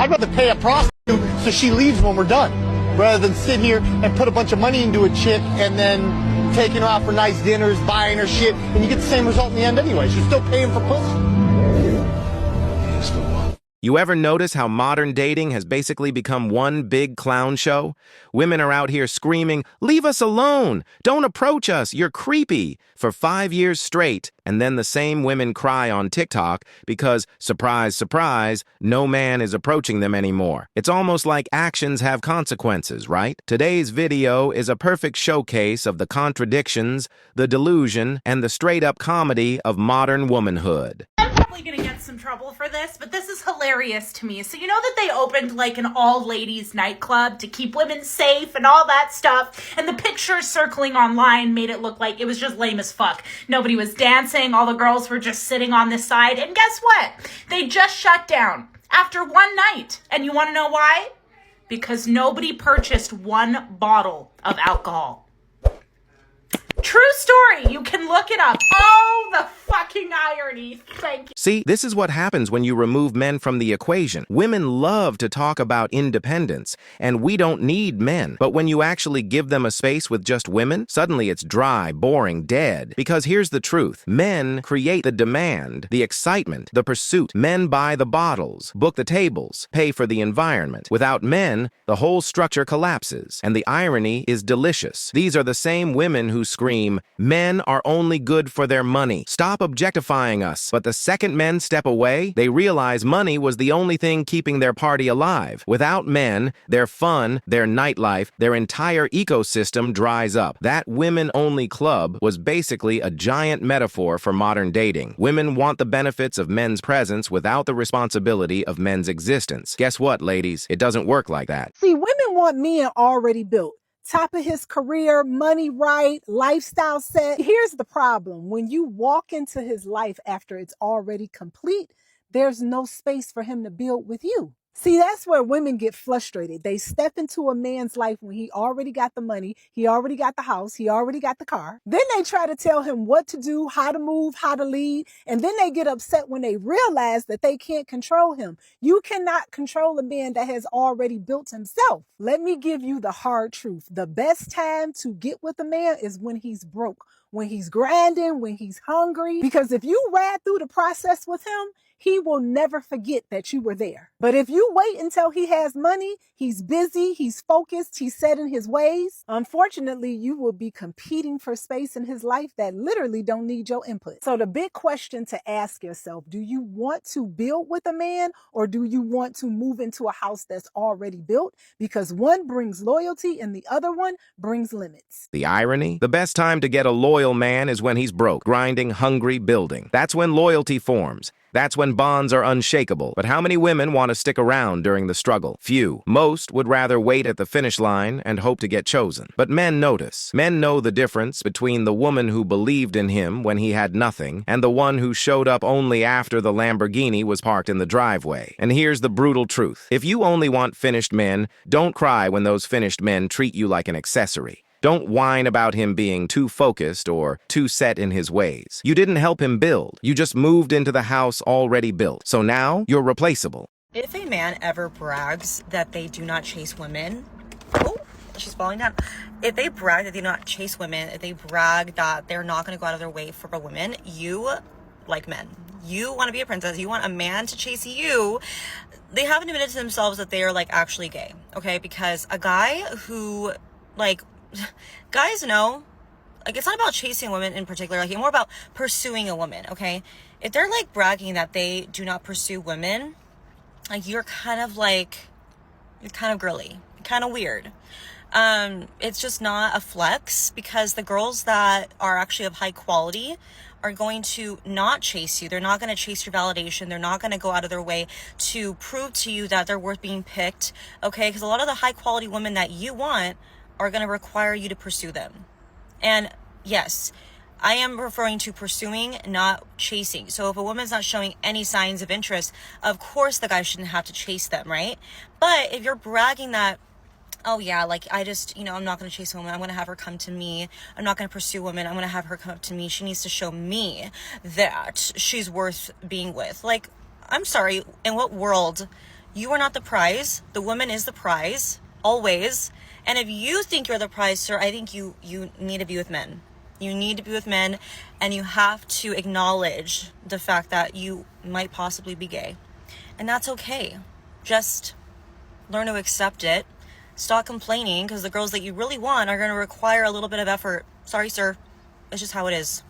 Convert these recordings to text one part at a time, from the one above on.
I'd rather pay a prostitute so she leaves when we're done, rather than sit here and put a bunch of money into a chick and then taking her out for nice dinners, buying her shit, and you get the same result in the end anyways. You're still paying for pussy. You ever notice how modern dating has basically become one big clown show? Women are out here screaming, "Leave us alone! Don't approach us! You're creepy!" for 5 years straight, and then the same women cry on TikTok because, surprise, surprise, no man is approaching them anymore. It's almost like actions have consequences, right? Today's video is a perfect showcase of the contradictions, the delusion, and the straight-up comedy of modern womanhood. Gonna get some trouble for this, but this is hilarious to me. So you know that they opened like an all-ladies nightclub to keep women safe and all that stuff, and the pictures circling online made it look like it was just lame as fuck. Nobody was dancing, all the girls were just sitting on the side, and guess what? They just shut down after one night. And you want to know why? Because nobody purchased one bottle of alcohol. True story. You can look it up. Oh, the fucking irony. Thank you. See, this is what happens when you remove men from the equation. Women love to talk about independence, and we don't need men. But when you actually give them a space with just women, suddenly it's dry, boring, dead. Because here's the truth. Men create the demand, the excitement, the pursuit. Men buy the bottles, book the tables, pay for the environment. Without men, the whole structure collapses. And the irony is delicious. These are the same women who scream, "Men are only good for their money. Stop objectifying us." But the second men step away, they realize money was the only thing keeping their party alive. Without men, their fun, their nightlife, their entire ecosystem dries up. That women-only club was basically a giant metaphor for modern dating. Women want the benefits of men's presence without the responsibility of men's existence. Guess what, ladies? It doesn't work like that. See, women want men already built. Top of his career, money right, lifestyle set. Here's the problem. When you walk into his life after it's already complete, there's no space for him to build with you. See, that's where women get frustrated. They step into a man's life when he already got the money, he already got the house, he already got the car. Then they try to tell him what to do, how to move, how to lead. And then they get upset when they realize that they can't control him. You cannot control a man that has already built himself. Let me give you the hard truth. The best time to get with a man is when he's broke, when he's grinding, when he's hungry. Because if you ride through the process with him, he will never forget that you were there. But if you wait until he has money, he's busy, he's focused, he's set in his ways, unfortunately, you will be competing for space in his life that literally don't need your input. So the big question to ask yourself, do you want to build with a man, or do you want to move into a house that's already built? Because one brings loyalty and the other one brings limits. The irony? The best time to get a loyal man is when he's broke, grinding, hungry, building. That's when loyalty forms. That's when bonds are unshakable. But how many women want to stick around during the struggle? Few. Most would rather wait at the finish line and hope to get chosen. But men notice. Men know the difference between the woman who believed in him when he had nothing and the one who showed up only after the Lamborghini was parked in the driveway. And here's the brutal truth. If you only want finished men, don't cry when those finished men treat you like an accessory. Don't whine about him being too focused or too set in his ways. You didn't help him build. You just moved into the house already built. So now you're replaceable. If a man ever brags that they do not chase women, oh, she's falling down. If they brag that they do not chase women, if they brag that they're not going to go out of their way for a woman, you like men. You want to be a princess. You want a man to chase you. They haven't admitted to themselves that they are like actually gay. Okay. Because a guy who like, guys know, like, it's not about chasing women in particular, like, it's more about pursuing a woman, okay? If they're, like, bragging that they do not pursue women, like, you're kind of girly, kind of weird. It's just not a flex, because the girls that are actually of high quality are going to not chase you. They're not going to chase your validation. They're not going to go out of their way to prove to you that they're worth being picked, okay? Because a lot of the high quality women that you want are going to require you to pursue them. And yes, I am referring to pursuing, not chasing. So if a woman's not showing any signs of interest, of course the guy shouldn't have to chase them, right? But if you're bragging that, oh yeah, like I just, I'm not going to chase a woman. I'm going to have her come to me. I'm not going to pursue women. I'm going to have her come up to me. She needs to show me that she's worth being with. Like, I'm sorry, in what world You are not the prize. The woman is the prize, always. And if you think you're the prize, sir, I think you need to be with men. You need to be with men, and you have to acknowledge the fact that you might possibly be gay. And that's okay. Just learn to accept it. Stop complaining, because the girls that you really want are going to require a little bit of effort. Sorry, sir. It's just how it is.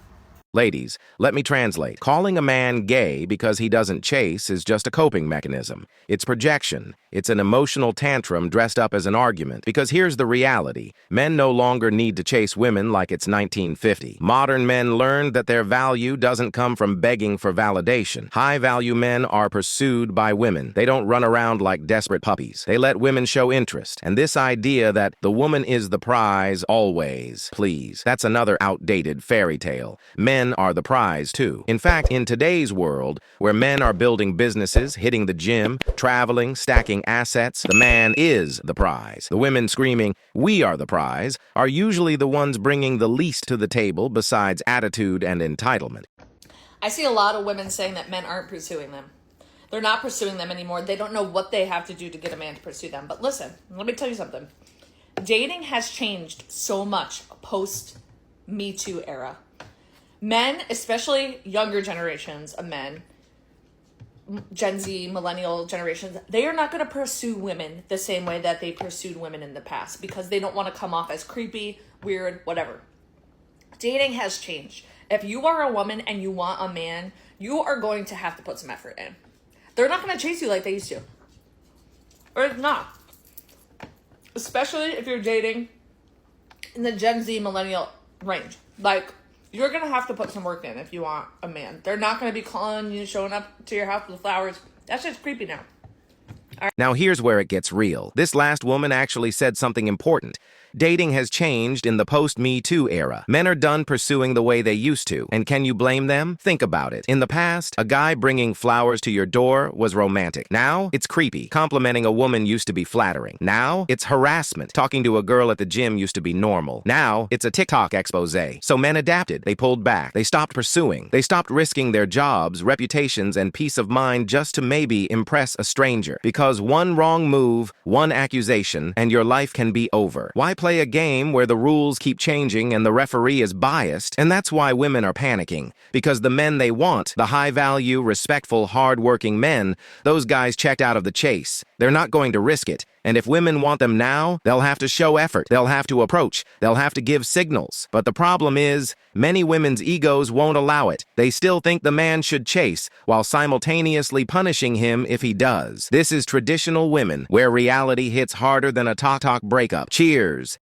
Ladies, let me translate. Calling a man gay because he doesn't chase is just a coping mechanism. It's projection. It's an emotional tantrum dressed up as an argument. Because here's the reality. Men no longer need to chase women like it's 1950. Modern men learned that their value doesn't come from begging for validation. High-value men are pursued by women. They don't run around like desperate puppies. They let women show interest. And this idea that the woman is the prize always, please, that's another outdated fairy tale. Men are the prize, too. In fact, in today's world, where men are building businesses, hitting the gym, traveling, stacking assets, the man is the prize. The women screaming, "We are the prize," are usually the ones bringing the least to the table besides attitude and entitlement. I see a lot of women saying that men aren't pursuing them. They're not pursuing them anymore. They don't know what they have to do to get a man to pursue them. But listen, let me tell you something. Dating has changed so much post Me Too era. Men, especially younger generations of men, Gen Z, millennial generations, they are not going to pursue women the same way that they pursued women in the past because they don't want to come off as creepy, weird, whatever. Dating has changed. If you are a woman and you want a man, you are going to have to put some effort in. They're not going to chase you like they used to. Or it's not. Especially if you're dating in the Gen Z millennial range. Like, you're going to have to put some work in if you want a man. They're not going to be calling you, showing up to your house with flowers. That's just creepy now. Now here's where it gets real. This last woman actually said something important. Dating has changed in the post-Me Too era. Men are done pursuing the way they used to. And can you blame them? Think about it. In the past, a guy bringing flowers to your door was romantic. Now, it's creepy. Complimenting a woman used to be flattering. Now, it's harassment. Talking to a girl at the gym used to be normal. Now, it's a TikTok expose. So men adapted. They pulled back. They stopped pursuing. They stopped risking their jobs, reputations, and peace of mind just to maybe impress a stranger. Because one wrong move, one accusation, and your life can be over. Why play a game where the rules keep changing and the referee is biased? And that's why women are panicking. Because the men they want, the high-value, respectful, hard-working men, those guys checked out of the chase. They're not going to risk it. And if women want them now, they'll have to show effort. They'll have to approach. They'll have to give signals. But the problem is, many women's egos won't allow it. They still think the man should chase, while simultaneously punishing him if he does. This is traditional women, where reality hits harder than a talk breakup. Cheers.